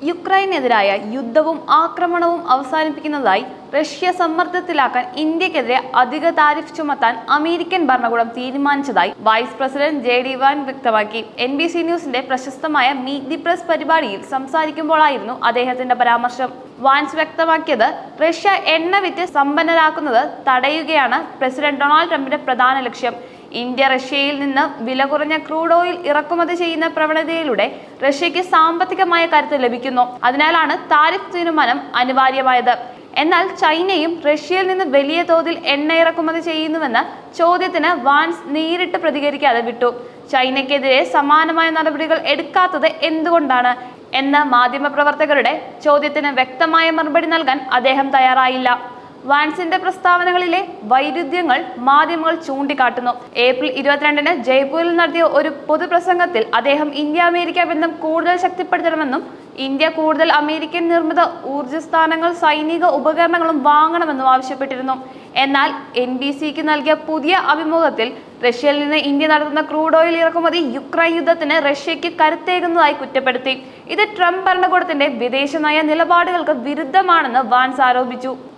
യുക്രൈനെതിരായ യുദ്ധവും ആക്രമണവും അവസാനിപ്പിക്കുന്നതായി റഷ്യ സമ്മർദ്ദത്തിലാക്കാൻ ഇന്ത്യക്കെതിരെ അധിക താരിഫ് ചുമത്താൻ അമേരിക്കൻ ഭരണകൂടം തീരുമാനിച്ചതായി വൈസ് പ്രസിഡന്റ് JD വാൻസ് വ്യക്തമാക്കി. NBC ന്യൂസിന്റെ പ്രശസ്തമായ മീറ്റ് ദി പ്രസ് പരിപാടിയിൽ സംസാരിക്കുമ്പോഴായിരുന്നു അദ്ദേഹത്തിന്റെ പരാമർശം. വാൻസ് വ്യക്തമാക്കിയത്, റഷ്യ എണ്ണ വിറ്റ് സമ്പന്നരാക്കുന്നത് തടയുകയാണ് പ്രസിഡന്റ് ഡൊണാൾഡ് ട്രംപിന്റെ പ്രധാന ലക്ഷ്യം. ഇന്ത്യ റഷ്യയിൽ നിന്ന് വില കുറഞ്ഞ ക്രൂഡ് ഓയിൽ ഇറക്കുമതി ചെയ്യുന്ന പ്രവണതയിലൂടെ റഷ്യയ്ക്ക് സാമ്പത്തികമായ കരുത്ത് ലഭിക്കുന്നു. അതിനാലാണ് താരിഫ് തീരുമാനം അനിവാര്യമായത്. എന്നാൽ ചൈനയും റഷ്യയിൽ നിന്ന് വലിയ തോതിൽ എണ്ണ ഇറക്കുമതി ചെയ്യുന്നുവെന്ന ചോദ്യത്തിന് വാൻസ് നേരിട്ട് പ്രതികരിക്കാതെ വിട്ടു. ചൈനയ്ക്കെതിരെ സമാനമായ നടപടികൾ എടുക്കാത്തത് എന്തുകൊണ്ടാണ് എന്ന മാധ്യമപ്രവർത്തകരുടെ ചോദ്യത്തിന് വ്യക്തമായ മറുപടി നൽകാൻ അദ്ദേഹം തയ്യാറായില്ല. വാൻസിന്റെ പ്രസ്താവനകളിലെ വൈരുദ്ധ്യങ്ങൾ മാധ്യമങ്ങൾ ചൂണ്ടിക്കാട്ടുന്നു. ഏപ്രിൽ 22-ന് ജയ്പൂരിൽ നടത്തിയ ഒരു പൊതുപ്രസംഗത്തിൽ അദ്ദേഹം ഇന്ത്യ-അമേരിക്ക ബന്ധം കൂടുതൽ ശക്തിപ്പെടുത്തണമെന്നും ഇന്ത്യ കൂടുതൽ അമേരിക്കൻ നിർമ്മിത ഊർജ്ജസ്ഥാനങ്ങൾ സൈനിക ഉപകരണങ്ങളും വാങ്ങണമെന്നും ആവശ്യപ്പെട്ടിരുന്നു. എന്നാൽ NBCക്ക് നൽകിയ പുതിയ അഭിമുഖത്തിൽ റഷ്യയിൽ നിന്ന് ഇന്ത്യ നടത്തുന്ന ക്രൂഡ് ഓയിൽ ഇറക്കുമതി യുക്രൈൻ യുദ്ധത്തിന് റഷ്യയ്ക്ക് കരുത്തേകുന്നതായി കുറ്റപ്പെടുത്തി. ഇത് ട്രംപ് ഭരണകൂടത്തിന്റെ വിദേശ നയ നിലപാടുകൾക്ക് വിരുദ്ധമാണെന്ന് വാൻസ് ആരോപിച്ചു.